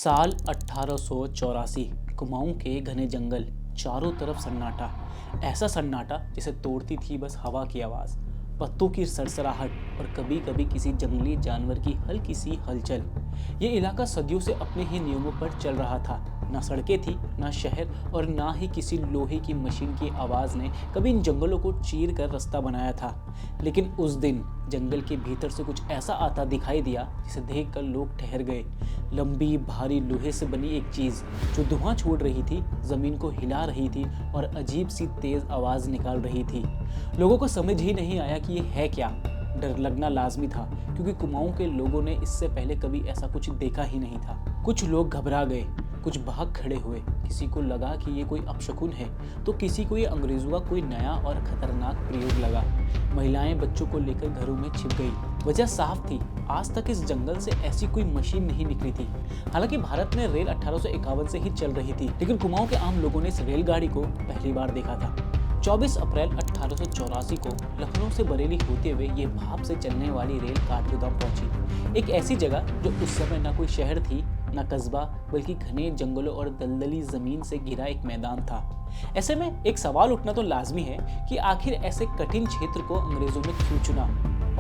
साल 1884। कुमाऊं के घने जंगल, चारों तरफ सन्नाटा। ऐसा सन्नाटा जिसे तोड़ती थी बस हवा की आवाज़, पत्तों की सरसराहट और कभी कभी किसी जंगली जानवर की हल्की सी हलचल। ये इलाका सदियों से अपने ही नियमों पर चल रहा था। ना सड़कें थी, ना शहर, और ना ही किसी लोहे की मशीन की आवाज़ ने कभी इन जंगलों को चीर कर रास्ता बनाया था। लेकिन उस दिन जंगल के भीतर से कुछ ऐसा आता दिखाई दिया जिसे देखकर लोग ठहर गए। लंबी भारी लोहे से बनी एक चीज़ जो धुआं छोड़ रही थी, ज़मीन को हिला रही थी और अजीब सी तेज़ आवाज़ निकाल रही थी। लोगों को समझ ही नहीं आया कि ये है क्या। डर लगना लाजमी था, क्योंकि कुमाऊं के लोगों ने इससे पहले कभी ऐसा कुछ देखा ही नहीं था। कुछ लोग घबरा गए, कुछ भाग खड़े हुए। किसी को लगा कि ये कोई अपशकुन है, तो किसी को ये अंग्रेजों का कोई नया और खतरनाक प्रयोग लगा। महिलाएं बच्चों को लेकर घरों में छिप गई। वजह साफ थी, आज तक इस जंगल से ऐसी कोई मशीन नहीं निकली थी। हालांकि भारत में रेल 1851 से ही चल रही थी, लेकिन कुमाऊं के आम लोगों ने इस रेलगाड़ी को पहली बार देखा था। 24 अप्रैल 1884 को लखनऊ से बरेली होते हुए ये भाप से चलने वाली रेल काठगोदाम पहुंची। एक ऐसी जगह जो उस समय न कोई शहर थी, न कस्बा, बल्कि घने जंगलों और दलदली जमीन से घिरा एक मैदान था। ऐसे में एक सवाल उठना तो लाजमी है कि आखिर ऐसे कठिन क्षेत्र को अंग्रेजों ने क्यों चुना,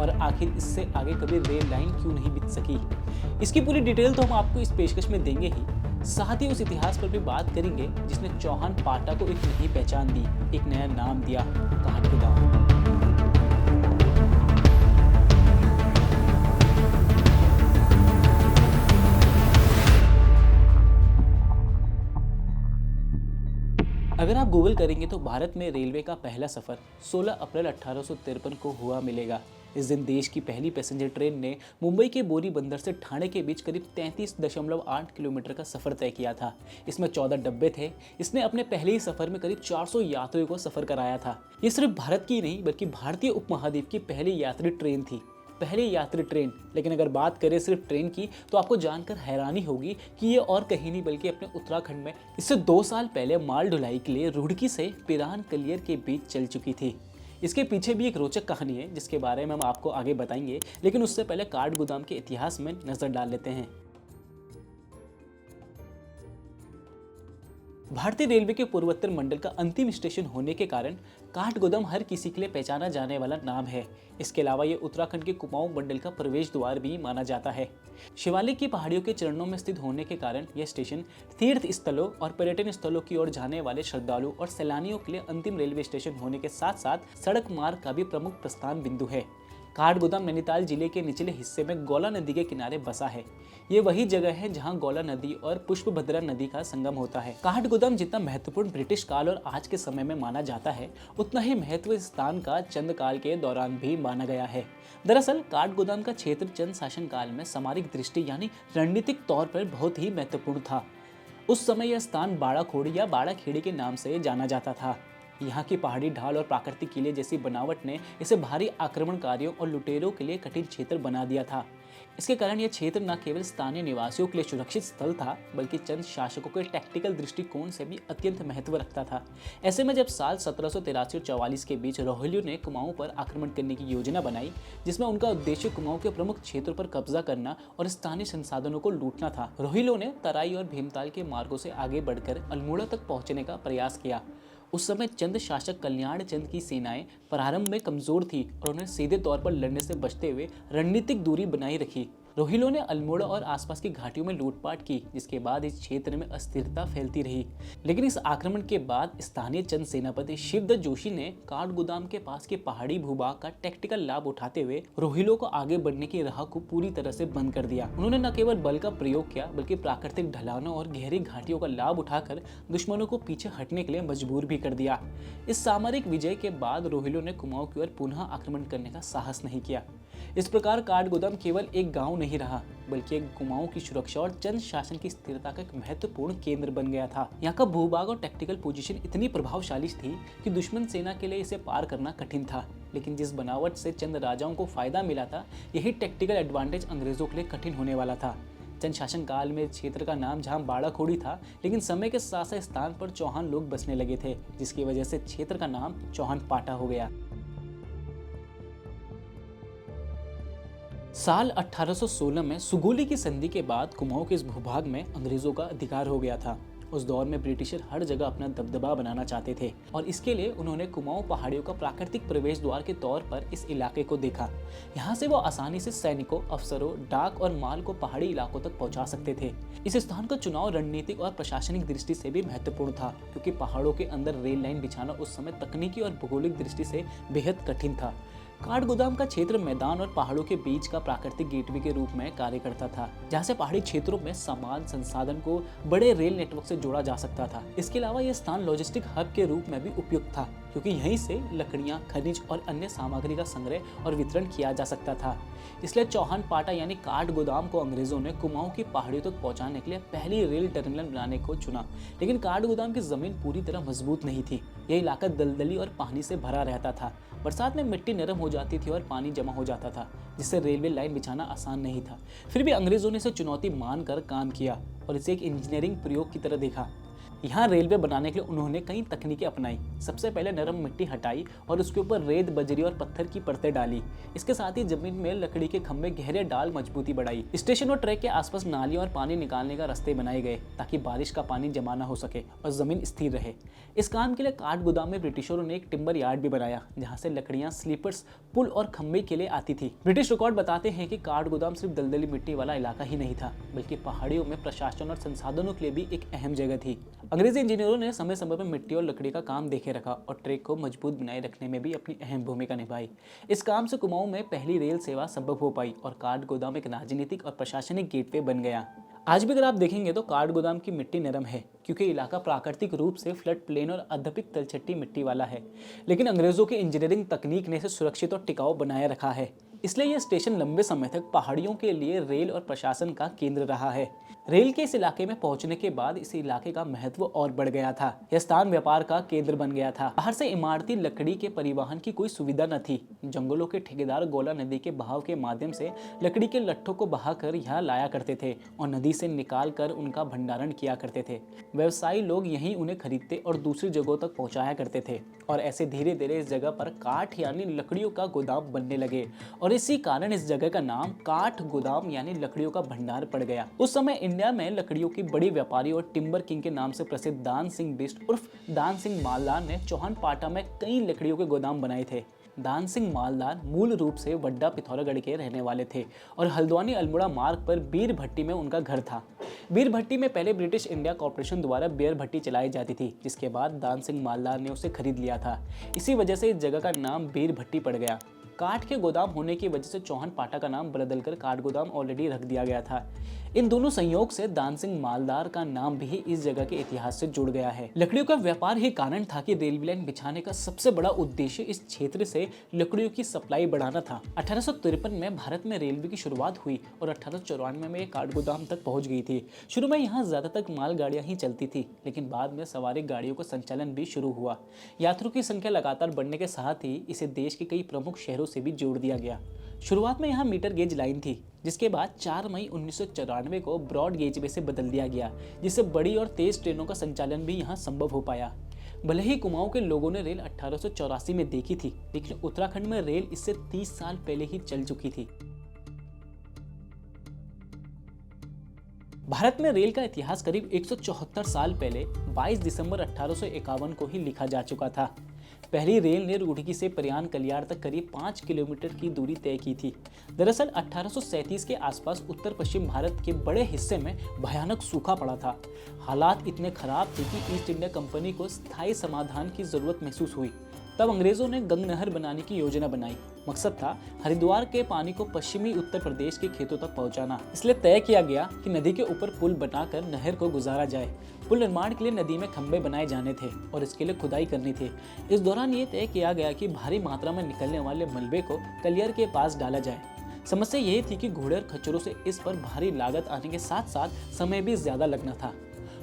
और आखिर इससे आगे कभी रेल लाइन क्यों नहीं बिछ सकी। इसकी पूरी डिटेल तो हम आपको इस पेशकश में देंगे ही, साथ ही उस इतिहास पर भी बात करेंगे जिसने चौहान पाटा को एक नई पहचान दी, एक नया नाम दिया, काठगोदाम। अगर आप गूगल करेंगे तो भारत में रेलवे का पहला सफ़र 16 अप्रैल 1853 को हुआ मिलेगा। इस दिन देश की पहली पैसेंजर ट्रेन ने मुंबई के बोरी बंदर से ठाणे के बीच करीब 33.8 किलोमीटर का सफ़र तय किया था। इसमें 14 डब्बे थे। इसने अपने पहले ही सफ़र में करीब 400 यात्रियों को सफ़र कराया था। ये सिर्फ भारत की नहीं बल्कि भारतीय उपमहाद्वीप की पहली यात्री ट्रेन थी। पहली यात्री ट्रेन। लेकिन अगर बात करें सिर्फ ट्रेन की, तो आपको जानकर हैरानी होगी कि ये और कहीं नहीं बल्कि अपने उत्तराखंड में इससे 2 साल पहले माल ढुलाई के लिए रुड़की से पिरान कलियर के बीच चल चुकी थी। इसके पीछे भी एक रोचक कहानी है जिसके बारे में हम आपको आगे बताएंगे, लेकिन उससे पहले काठगोदाम के इतिहास में नजर डाल लेते हैं। भारतीय रेलवे के पूर्वोत्तर मंडल का अंतिम स्टेशन होने के कारण काठगोदाम हर किसी के लिए पहचाना जाने वाला नाम है। इसके अलावा ये उत्तराखंड के कुमाऊं मंडल का प्रवेश द्वार भी माना जाता है। शिवालिक की पहाड़ियों के चरणों में स्थित होने के कारण यह स्टेशन तीर्थ स्थलों और पर्यटन स्थलों की ओर जाने वाले श्रद्धालु और सैलानियों के लिए अंतिम रेलवे स्टेशन होने के साथ साथ सड़क मार्ग का भी प्रमुख प्रस्थान बिंदु है। काठगोदाम नैनीताल जिले के निचले हिस्से में गौला नदी के किनारे बसा है। ये वही जगह है जहां गौला नदी और पुष्पभद्रा नदी का संगम होता है। काठगोदाम जितना महत्वपूर्ण ब्रिटिश काल और आज के समय में माना जाता है, उतना ही महत्व इस स्थान का चंद काल के दौरान भी माना गया है। दरअसल काठगोदाम का क्षेत्र चंद शासन काल में सामरिक दृष्टि यानी रणनीतिक तौर पर बहुत ही महत्वपूर्ण था। उस समय यह स्थान बाड़ाखोड़ी या बाड़ाखेड़ी के नाम से जाना जाता था। यहाँ की पहाड़ी ढाल और प्राकृतिक किले जैसी बनावट ने इसे भारी आक्रमणकारियों और लुटेरों के लिए कठिन क्षेत्र बना दिया था। इसके कारण यह क्षेत्र न केवल स्थानीय निवासियों के लिए सुरक्षित स्थल था, बल्कि चंद शासकों के टैक्टिकल दृष्टिकोण से भी अत्यंत महत्व रखता था। ऐसे में जब साल 1783 और 44 के बीच रोहिल्यों ने कुमाऊं पर आक्रमण करने की योजना बनाई, जिसमें उनका उद्देश्य कुमाऊं के प्रमुख क्षेत्रों पर कब्जा करना और स्थानीय संसाधनों को लूटना था, रोहिल्यों ने तराई और भीमताल के मार्गों से आगे बढ़कर अल्मोड़ा तक पहुंचने का प्रयास किया। उस समय चंद शासक कल्याण चंद की सेनाएं प्रारंभ में कमजोर थी और उन्हें सीधे तौर पर लड़ने से बचते हुए रणनीतिक दूरी बनाई रखी। रोहिलों ने अल्मोड़ा और आसपास की घाटियों में लूटपाट की, जिसके बाद इस क्षेत्र में अस्थिरता फैलती रही। लेकिन इस आक्रमण के बाद स्थानीय चंद सेनापति शिवदत्त जोशी ने काठगोदाम के पास के पहाड़ी भूभाग का टैक्टिकल लाभ उठाते हुए रोहिलों को आगे बढ़ने की राह को पूरी तरह से बंद कर दिया। उन्होंने न केवल बल का प्रयोग किया, बल्कि प्राकृतिक ढलानों और गहरी घाटियों का लाभ उठाकर दुश्मनों को पीछे हटने के लिए मजबूर भी कर दिया। इस सामरिक विजय के बाद रोहिलों ने कुमाऊं की ओर पुनः आक्रमण करने का साहस नहीं किया। इस प्रकार काठगोदाम केवल एक गांव नहीं रहा, बल्कि एक कुमाऊं की सुरक्षा और चंद शासन की स्थिरता का एक महत्वपूर्ण केंद्र बन गया था। यहाँ का भूभाग और टैक्टिकल पोजीशन इतनी प्रभावशाली थी कि दुश्मन सेना के लिए इसे पार करना कठिन था। लेकिन जिस बनावट से चंद राजाओं को फायदा मिला था, यही टैक्टिकल एडवांटेज अंग्रेजों के लिए कठिन होने वाला था। चंद शासन काल में क्षेत्र का नाम जहां बाड़ाखोड़ी था, लेकिन समय के साथ साथ स्थान पर चौहान लोग बसने लगे थे, जिसकी वजह से क्षेत्र का नाम चौहान पाटा हो गया। साल 1816 में सुगोली की संधि के बाद कुमाऊं के इस भूभाग में अंग्रेजों का अधिकार हो गया था। उस दौर में ब्रिटिशर हर जगह अपना दबदबा बनाना चाहते थे और इसके लिए उन्होंने कुमाऊं पहाड़ियों का प्राकृतिक प्रवेश द्वार के तौर पर इस इलाके को देखा। यहाँ से वो आसानी से सैनिकों, अफसरों, डाक और माल को पहाड़ी इलाकों तक पहुँचा सकते थे। इस स्थान का चुनाव रणनीतिक और प्रशासनिक दृष्टि से भी महत्वपूर्ण था, क्योंकि पहाड़ों के अंदर रेल लाइन बिछाना उस समय तकनीकी और भौगोलिक दृष्टि से बेहद कठिन था। काठगोदाम का क्षेत्र मैदान और पहाड़ों के बीच का प्राकृतिक गेटवे के रूप में कार्य करता था, जहाँ से पहाड़ी क्षेत्रों में सामान संसाधन को बड़े रेल नेटवर्क से जोड़ा जा सकता था। इसके अलावा यह स्थान लॉजिस्टिक हब के रूप में भी उपयुक्त था, क्योंकि यहीं से लकड़ियां, खनिज और अन्य सामग्री का संग्रह और वितरण किया जा सकता था। इसलिए चौहान पाटा यानी काठगोदाम को अंग्रेजों ने कुमाऊं की पहाड़ियों तक पहुंचाने के लिए पहली रेल टर्मिनल बनाने को चुना। लेकिन काठगोदाम की जमीन पूरी तरह मजबूत नहीं थी। यह इलाका दलदली और पानी से भरा रहता था। बरसात में मिट्टी नरम हो जाती थी और पानी जमा हो जाता था, जिससे रेलवे लाइन बिछाना आसान नहीं था। फिर भी अंग्रेजों ने इसे चुनौती मानकर काम किया और इसे एक इंजीनियरिंग प्रयोग की तरह देखा। यहाँ रेलवे बनाने के लिए उन्होंने कई तकनीकें अपनाई। सबसे पहले नरम मिट्टी हटाई और उसके ऊपर रेत, बजरी और पत्थर की परतें डाली। इसके साथ ही जमीन में लकड़ी के खंभे गहरे डाल मजबूती बढ़ाई। स्टेशन और ट्रैक के आसपास नालियां और पानी निकालने का रास्ते बनाए गए, ताकि बारिश का पानी जमा न हो सके और जमीन स्थिर रहे। इस काम के लिए काठगोदाम में ब्रिटिशरों ने एक टिम्बर यार्ड भी बनाया, जहाँ से लकड़ियां, स्लीपर्स, पुल और खंभे के लिए आती थी। ब्रिटिश रिकॉर्ड बताते हैं कि काठगोदाम सिर्फ दलदली मिट्टी वाला इलाका ही नहीं था, बल्कि पहाड़ियों में प्रशासन और संसाधनों के लिए भी एक अहम जगह थी। अंग्रेजी इंजीनियरों ने समय समय पर मिट्टी और लकड़ी का काम देखे रखा और ट्रैक को मजबूत बनाए रखने में भी अपनी अहम भूमिका निभाई। इस काम से कुमाऊं में पहली रेल सेवा संभव हो पाई और काठगोदाम एक राजनीतिक और प्रशासनिक गेटवे बन गया। आज भी अगर आप देखेंगे तो काठगोदाम की मिट्टी नरम है, क्योंकि इलाका प्राकृतिक रूप से फ्लड प्लेन और अत्यधिक तलछटी मिट्टी वाला है। लेकिन अंग्रेजों की इंजीनियरिंग तकनीक ने इसे सुरक्षित और टिकाऊ बनाए रखा है। इसलिए यह स्टेशन लंबे समय तक पहाड़ियों के लिए रेल और प्रशासन का केंद्र रहा है। रेल के इस इलाके में पहुंचने के बाद इस इलाके का महत्व और बढ़ गया था। यह स्थान व्यापार का केंद्र बन गया था। बाहर से इमारती लकड़ी के परिवहन की कोई सुविधा न थी। जंगलों के ठेकेदार गोला नदी के बहाव के माध्यम से लकड़ी के लट्ठों को बहाकर यहाँ लाया करते थे और नदी से निकाल कर उनका भंडारण किया करते थे। व्यवसायी लोग यहीं उन्हें खरीदते और दूसरी जगहों तक पहुँचाया करते थे और ऐसे धीरे धीरे इस जगह पर काठ यानी लकड़ियों का गोदाम बनने लगे और इसी कारण इस जगह का नाम काठ गोदाम यानी लकड़ियों का भंडार पड़ गया। उस समय इंडिया में लकड़ियों की बड़ी व्यापारी और टिम्बर किंग के नाम से प्रसिद्ध दान सिंह बिष्ट उर्फ दान सिंह मालदार ने चौहान पाटा में कई लकड़ियों के गोदाम बनाए थे। दान सिंह मालदार मूल रूप से वड्डा पिथौरागढ़ के रहने वाले थे और हल्द्वानी अल्मोड़ा मार्ग पर बीर भट्टी में उनका घर था। बीर भट्टी में पहले ब्रिटिश इंडिया कॉर्पोरेशन द्वारा बियर भट्टी चलाई जाती थी, जिसके बाद दान सिंह मालदार ने उसे खरीद लिया था। इसी वजह से इस जगह का नाम बीर भट्टी पड़ गया। काठ के गोदाम होने की वजह से चौहान पाटा का नाम बदलकर काठगोदाम ऑलरेडी रख दिया गया था। इन दोनों संयोग से दान सिंह मालदार का नाम भी इस जगह के इतिहास से जुड़ गया है। लकड़ियों का व्यापार ही कारण था कि रेलवे लाइन बिछाने का सबसे बड़ा उद्देश्य इस क्षेत्र से लकड़ियों की सप्लाई बढ़ाना था। 1853 में भारत में रेलवे की शुरुआत हुई और 1894 में काठगोदाम तक पहुंच गई थी। शुरू में यहाँ ज्यादातर मालगाड़ियां ही चलती थी, लेकिन बाद में सवारी गाड़ियों का संचालन भी शुरू हुआ। यात्रियों की संख्या लगातार बढ़ने के साथ ही इसे देश के कई प्रमुख शहरों से भी जोड़ दिया गया। शुरुआत में यहाँ मीटर गेज लाइन थी, जिसके बाद 4 मई 1994 को ब्रॉड गेजवे से बदल दिया गया, जिससे बड़ी और तेज ट्रेनों का संचालन भी यहाँ संभव हो पाया। भले ही कुमाऊं के लोगों ने रेल 1884 में देखी थी, लेकिन उत्तराखंड में रेल इससे 30 साल पहले ही चल चुकी थी। भारत में रेल का इतिहास करीब 174 साल पहले 22 दिसंबर 1851 को ही लिखा जा चुका था। पहली रेल ने रुड़की से प्रयान कलियार तक करीब 5 किलोमीटर की दूरी तय की थी। दरअसल 1837 के आसपास उत्तर पश्चिम भारत के बड़े हिस्से में भयानक सूखा पड़ा था। हालात इतने खराब थे कि ईस्ट इंडिया कंपनी को स्थायी समाधान की जरूरत महसूस हुई। तब अंग्रेजों ने गंग नहर बनाने की योजना बनाई। मकसद था हरिद्वार के पानी को पश्चिमी उत्तर प्रदेश के खेतों तक पहुंचाना। इसलिए तय किया गया कि नदी के ऊपर पुल बनाकर नहर को गुजारा जाए। पुल निर्माण के लिए नदी में खंभे बनाए जाने थे और इसके लिए खुदाई करनी थी। इस दौरान ये तय किया गया कि भारी मात्रा में निकलने वाले मलबे को कलियर के पास डाला जाए। समस्या यही थी कि घोड़े और खच्चरों से इस पर भारी लागत आने के साथ साथ समय भी ज्यादा लगना था।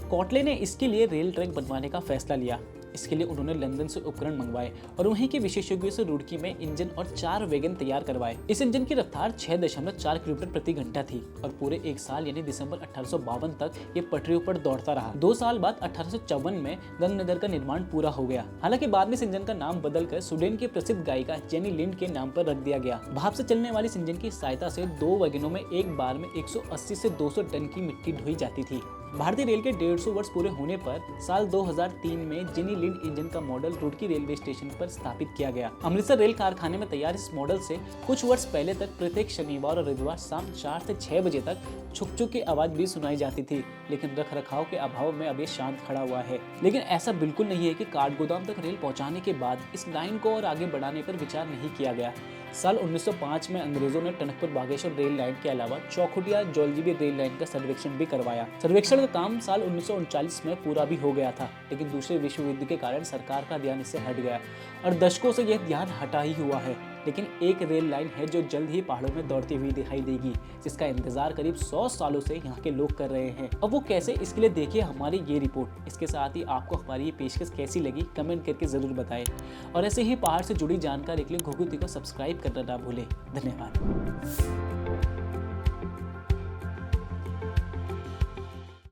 कोटले ने इसके लिए रेल ट्रैक बनवाने का फैसला लिया। इसके लिए उन्होंने लंदन से उपकरण मंगवाए और वहीं के विशेषज्ञों से रुड़की में इंजन और 4 वैगन तैयार करवाए। इस इंजन की रफ्तार 6.4 किलोमीटर प्रति घंटा थी और पूरे 1 साल यानी दिसंबर 1852 तक ये पटरियों पर दौड़ता रहा। 2 साल बाद 1854 में गंगनगर का निर्माण पूरा हो गया। हालांकि बाद में इस इंजन का नाम बदलकर स्वीडन की प्रसिद्ध गायिका जेनी लिंड के नाम पर रख दिया गया। भाप से चलने वाली इस इंजन की सहायता से 2 वैगनों में एक बार में 180 से 200 टन की मिट्टी ढोई जाती थी। भारतीय रेल के 150 वर्ष पूरे होने पर साल 2003 में जेनी लिंड इंजन का मॉडल रुड़की रेलवे स्टेशन पर स्थापित किया गया। अमृतसर रेल कारखाने में तैयार इस मॉडल से कुछ वर्ष पहले तक प्रत्येक शनिवार और रविवार शाम 4 से 6 बजे तक छुक छुक की आवाज भी सुनाई जाती थी, लेकिन रख रखाव के अभाव में अब ये शांत खड़ा हुआ है। लेकिन ऐसा बिल्कुल नहीं है कि काठगोदाम तक रेल पहुंचाने के बाद इस लाइन को और आगे बढ़ाने पर विचार नहीं किया गया। साल 1905 में अंग्रेजों ने टनकपुर बागेश्वर रेल लाइन के अलावा चौखुटिया जौलजीबी रेल लाइन का सर्वेक्षण भी करवाया। सर्वेक्षण का काम साल 1939 में पूरा भी हो गया था, लेकिन दूसरे विश्व युद्ध के कारण सरकार का ध्यान इससे हट गया और दशकों से यह ध्यान हटा ही हुआ है। लेकिन एक रेल लाइन है जो जल्द ही पहाड़ों में दौड़ती हुई दिखाई देगी, जिसका इंतजार करीब 100 सालों से यहाँ के लोग कर रहे हैं। अब वो कैसे, इसके लिए देखिए हमारी ये रिपोर्ट। इसके साथ ही आपको हमारी ये पेशकश कैसी लगी कमेंट करके जरूर बताएं और ऐसे ही पहाड़ से जुड़ी जानकारी के लिए घुघुती को सब्सक्राइब करना ना भूलें। धन्यवाद।